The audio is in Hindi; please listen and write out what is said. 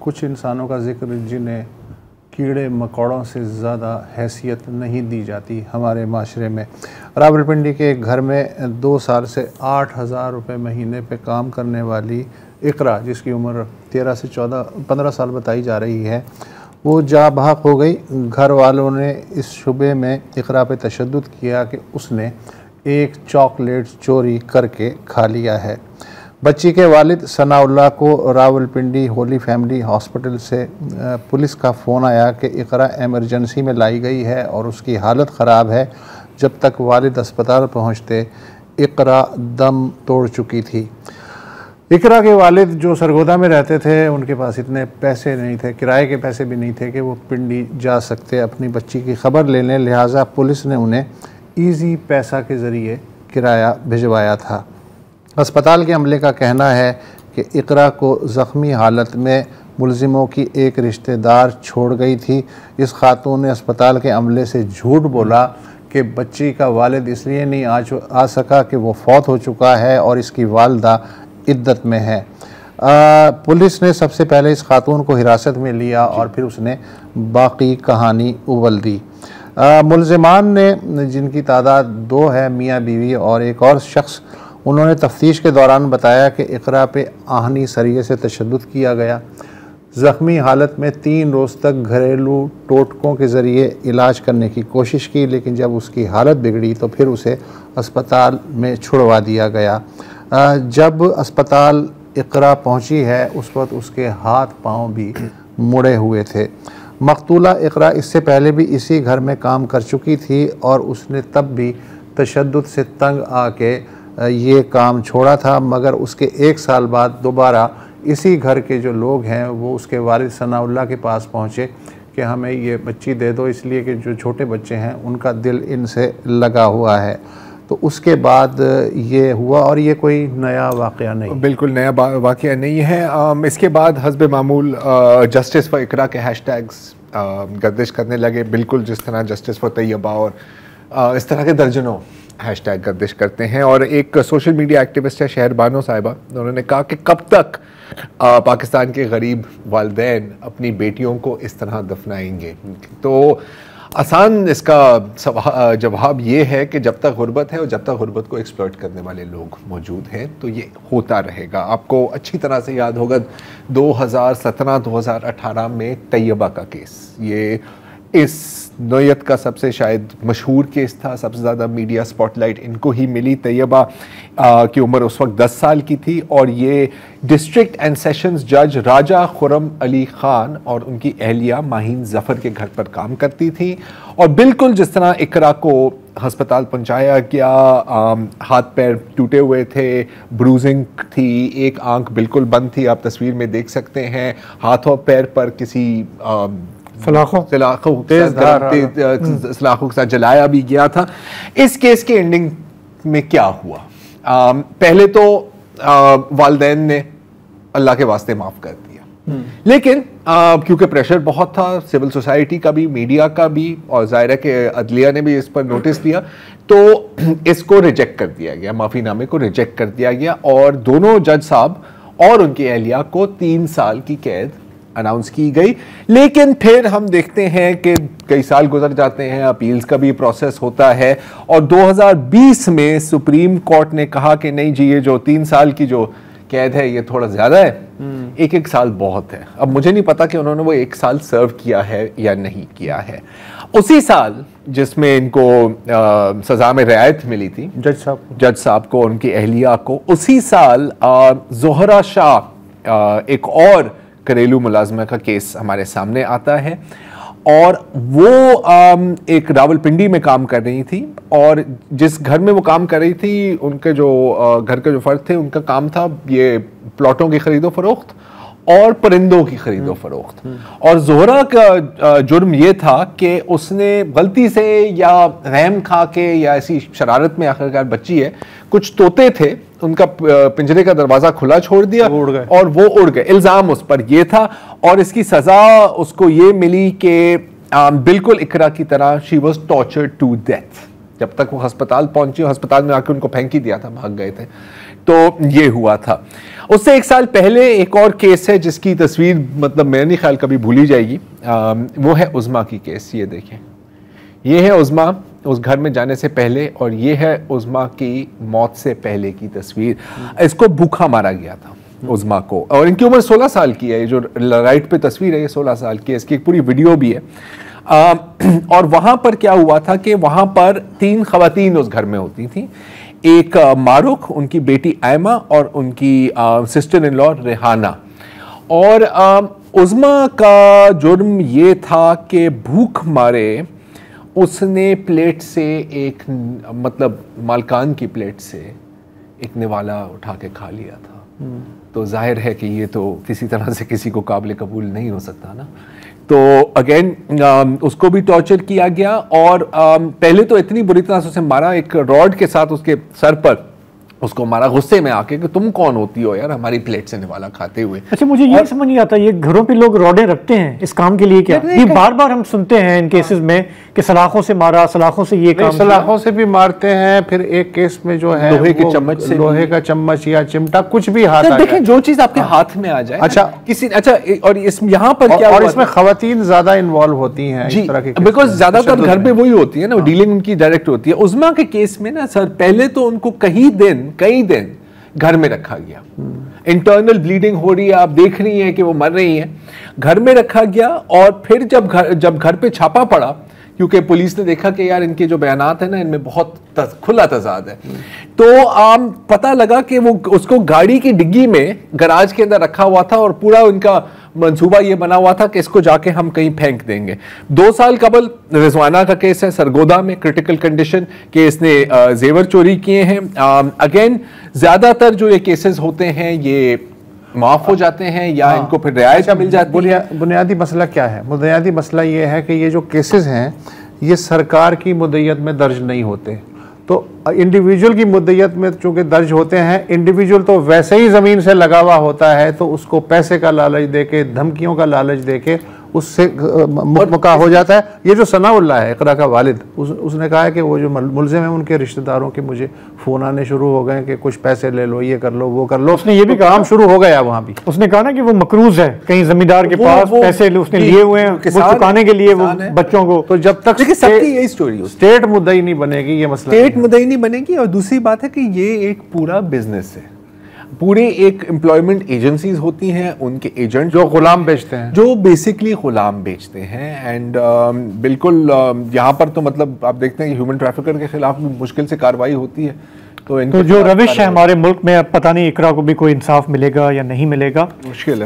कुछ इंसानों का जिक्र जिन्हें कीड़े मकोड़ों से ज़्यादा हैसियत नहीं दी जाती हमारे माशरे में। रावलपिंडी के एक घर में 2 साल से 8,000 रुपये महीने पे काम करने वाली इकरा, जिसकी उम्र 13 से 15 साल बताई जा रही है, वो जा बहक हो गई। घर वालों ने इस शुबे में इकरा पे तशद्दुद किया कि उसने एक चॉकलेट चोरी करके खा लिया है। बच्ची के वालिद सनाउल्लाह को रावलपिंडी होली फैमिली हॉस्पिटल से पुलिस का फ़ोन आया कि इकरा एमरजेंसी में लाई गई है और उसकी हालत ख़राब है। जब तक वालिद अस्पताल पहुंचते इकरा दम तोड़ चुकी थी। इकरा के वालिद जो सरगोदा में रहते थे, उनके पास इतने पैसे नहीं थे, किराए के पैसे भी नहीं थे कि वो पिंडी जा सकते अपनी बच्ची की खबर लेने। लिहाजा पुलिस ने उन्हें ईजी पैसा के ज़रिए किराया भिजवाया था। अस्पताल के अमले का कहना है कि इकरा को ज़ख्मी हालत में मुलजिमों की एक रिश्तेदार छोड़ गई थी। इस खातून ने अस्पताल के अमले से झूठ बोला कि बच्ची का वालिद इसलिए नहीं आ सका कि वो फौत हो चुका है और इसकी वालदा इद्दत में है। पुलिस ने सबसे पहले इस खातून को हिरासत में लिया और फिर उसने बाकी कहानी उबल दी। मुलजिमान ने, जिनकी तादाद 2 है, मियाँ बीवी और एक और शख्स, उन्होंने तफ्तीश के दौरान बताया कि इकरा पे आहनी सरिये से तशद्दुद किया गया। ज़ख्मी हालत में 3 रोज़ तक घरेलू टोटकों के ज़रिए इलाज करने की कोशिश की, लेकिन जब उसकी हालत बिगड़ी तो फिर उसे अस्पताल में छुड़वा दिया गया। जब अस्पताल इकरा पहुंची है उस वक्त उसके हाथ पांव भी मुड़े हुए थे। मकतूला इकरा इससे पहले भी इसी घर में काम कर चुकी थी और उसने तब भी तशद्दुद से तंग आके ये काम छोड़ा था, मगर उसके 1 साल बाद दोबारा इसी घर के जो लोग हैं वो उसके वालिद सनाउल्लाह के पास पहुँचे कि हमें ये बच्ची दे दो, इसलिए कि जो छोटे बच्चे हैं उनका दिल इनसे लगा हुआ है। तो उसके बाद ये हुआ और ये कोई नया वाक़या नहीं, बिल्कुल नया वाक़या नहीं है। इसके बाद हस्ब मामूल जस्टिस फॉर इकरा के हैशटैग्स गर्दिश करने लगे, बिल्कुल जिस तरह जस्टिस फॉर तैयबा और इस तरह के दर्जनों हैशटैग गर्दिश करते हैं। और एक सोशल मीडिया एक्टिविस्ट है शहर बानो साहिबा, उन्होंने कहा कि कब तक पाकिस्तान के गरीब वालिदैन अपनी बेटियों को इस तरह दफनाएंगे। तो आसान इसका जवाब ये है कि जब तक गुर्बत है और जब तक गुर्बत को एक्सप्लॉइट करने वाले लोग मौजूद हैं तो ये होता रहेगा। आपको अच्छी तरह से याद होगा 2017-2018 में तैयबा का केस, ये इस नोयत का सबसे शायद मशहूर केस था, सबसे ज़्यादा मीडिया स्पॉटलाइट इनको ही मिली। तैयबा की उम्र उस वक्त 10 साल की थी और ये डिस्ट्रिक्ट एंड सेशंस जज राजा खुरम अली ख़ान और उनकी अहलिया माहीन ज़फ़र के घर पर काम करती थी। और बिल्कुल जिस तरह इकरा को हस्पताल पहुंचाया गया, हाथ पैर टूटे हुए थे, ब्रूजिंग थी, एक आंख बिल्कुल बंद थी, आप तस्वीर में देख सकते हैं, हाथ और पैर पर किसी सलाखों के साथ जलाया भी गया था। इस केस के एंडिंग में क्या हुआ? पहले तो वालिदैन ने अल्लाह के वास्ते माफ कर दिया, लेकिन क्योंकि प्रेशर बहुत था सिविल सोसाइटी का भी, मीडिया का भी, और ज़ाहिर है कि अदलिया ने भी इस पर नोटिस दिया, तो इसको रिजेक्ट कर दिया गया, माफ़ीनामे को रिजेक्ट कर दिया गया और दोनों जज साहब और उनकी अहलिया को 3 साल की कैद अनाउंस की गई। लेकिन फिर हम देखते हैं कि कई साल गुजर जाते हैं, अपील्स का भी प्रोसेस होता है और 2020 में सुप्रीम कोर्ट ने कहा कि नहीं जी, ये जो 3 साल की जो कैद है ये थोड़ा ज़्यादा है, 1 साल बहुत है। अब मुझे नहीं पता कि उन्होंने वो 1 साल सर्व किया है या नहीं किया है। उसी साल जिसमें इनको सज़ा में रियायत मिली थी जज साहब को, उनकी अहलिया को, उसी साल ज़ोहरा शाह एक और घरेलू मुलाजमा का केस हमारे सामने आता है और वो एक रावलपिंडी में काम कर रही थी और जिस घर में वो काम कर रही थी उनके जो घर के जो फर्द थे उनका काम था ये प्लॉटों की खरीदो फरोख्त और परिंदों की खरीदो फरोख्त। और जोहरा का जुर्म ये था कि उसने गलती से या रहम खा के या ऐसी शरारत में, आखिरकार बच्ची है, कुछ तोते थे, उनका पिंजरे का दरवाजा खुला छोड़ दिया और वो उड़ गए। इल्जाम उस पर ये था और इसकी सजा उसको ये मिली कि बिल्कुल इकरा की तरह she was tortured to death. जब तक वो अस्पताल पहुंची, अस्पताल में आके उनको फेंक ही दिया था, भाग गए थे, तो ये हुआ था। उससे एक साल पहले एक और केस है जिसकी तस्वीर मतलब मेरे नहीं ख्याल कभी भूली जाएगी, वो है उज़्मा की केस। ये देखें, ये है उज़्मा उस घर में जाने से पहले, और ये है उज़्मा की मौत से पहले की तस्वीर। इसको भूखा मारा गया था उज़्मा को, और इनकी उम्र 16 साल की है। ये जो राइट पे तस्वीर है ये 16 साल की है, इसकी एक पूरी वीडियो भी है। और वहाँ पर क्या हुआ था कि वहाँ पर 3 ख़वातीन उस घर में होती थी, एक मारुख, उनकी बेटी आयमा और उनकी सिस्टर इन लॉ रेहाना। और उज़्मा का जुर्म ये था कि भूख मारे उसने प्लेट से एक मतलब मालकान की प्लेट से एक निवाला उठा के खा लिया था। तो जाहिर है कि ये तो किसी तरह से किसी को काबिल कबूल नहीं हो सकता ना। तो अगेन उसको भी टॉर्चर किया गया, और पहले तो इतनी बुरी तरह से उसे मारा, एक रॉड के साथ उसके सर पर उसको मारा, गुस्से में आके कि तुम कौन होती हो यार हमारी प्लेट से निवाला खाते हुए। अच्छा, मुझे ये समझ नहीं आता, ये घरों पे लोग रॉडें रखते हैं इस काम के लिए क्या? ये बार बार हम सुनते हैं इन केसेस में कि सलाखों से मारा, सलाखों से ये काम, सलाखों से भी मारते हैं। फिर एक केस में जो है लोहे के चम्मच से, लोहे का चम्मच या चिमटा कुछ भी हाथ आ देखें, जो चीज आपके हाथ में आ जाए। अच्छा किसी अच्छा, और इस यहाँ पर क्या, और इसमें खवातीन ज्यादा इन्वॉल्व होती हैं जी, इस तरह के, बिकॉज ज्यादातर घर पे वही होती है ना, डीलिंग उनकी डायरेक्ट होती है। उज़्मा के केस में ना सर, पहले तो उनको कई दिन घर में रखा गया, इंटरनल ब्लीडिंग हो रही है, आप देख रही हैं कि वो मर रही हैं, घर में रखा गया। और फिर जब घर पे छापा पड़ा, क्योंकि पुलिस ने देखा कि यार इनके जो बयानात है ना इनमें बहुत खुला तजाद है, तो पता लगा कि वो उसको गाड़ी की डिग्गी में गराज के अंदर रखा हुआ था, और पूरा उनका मंसूबा ये बना हुआ था कि इसको जाके हम कहीं फेंक देंगे। 2 साल कबल रिजवाना का केस है सरगोदा में, क्रिटिकल कंडीशन के इसने जेवर चोरी किए हैं। अगेन ज्यादातर जो ये केसेस होते हैं ये माफ हो जाते हैं या इनको फिर रियायत मिल जाती है। बुनियादी मसला क्या है? बुनियादी मसला ये है कि ये जो केसेस हैं ये सरकार की मुद्दत में दर्ज नहीं होते, तो इंडिविजुअल की मुद्दत में चूंकि दर्ज होते हैं, इंडिविजुअल तो वैसे ही ज़मीन से लगा हुआ होता है, तो उसको पैसे का लालच देके, धमकियों का लालच देके उससे मुक्का हो जाता है। ये जो सनाउल्लाह है इकरा का वालिद, उसने कहा है कि वो जो मुलजिम है उनके रिश्तेदारों के मुझे फ़ोन आने शुरू हो गए कि कुछ पैसे ले लो, ये कर लो, वो कर लो। उसने ये भी तो काम शुरू हो गया वहाँ भी। उसने कहा ना कि वो मकरूज है, कहीं जमींदार के पास पैसे उसने लिए हुए हैं वो चुकाने के लिए वो बच्चों को। तो जब तक सबकी यही स्टोरी है, स्टेट मुद्दई नहीं बनेगी, ये मसला स्टेट मुद्दई नहीं बनेगी। और दूसरी बात है कि ये एक पूरा बिजनेस है, पूरे एक एम्प्लॉयमेंट एजेंसीज होती हैं, उनके एजेंट जो गुलाम बेचते हैं, जो बेसिकली गुलाम बेचते हैं। एंड बिल्कुल यहाँ पर तो मतलब आप देखते हैं कि ह्यूमन ट्रैफिकर के खिलाफ भी मुश्किल से कार्रवाई होती है। तो जो रविश है हमारे मुल्क में, अब पता नहीं इकरा को भी कोई इंसाफ मिलेगा या नहीं मिलेगा, मुश्किल है।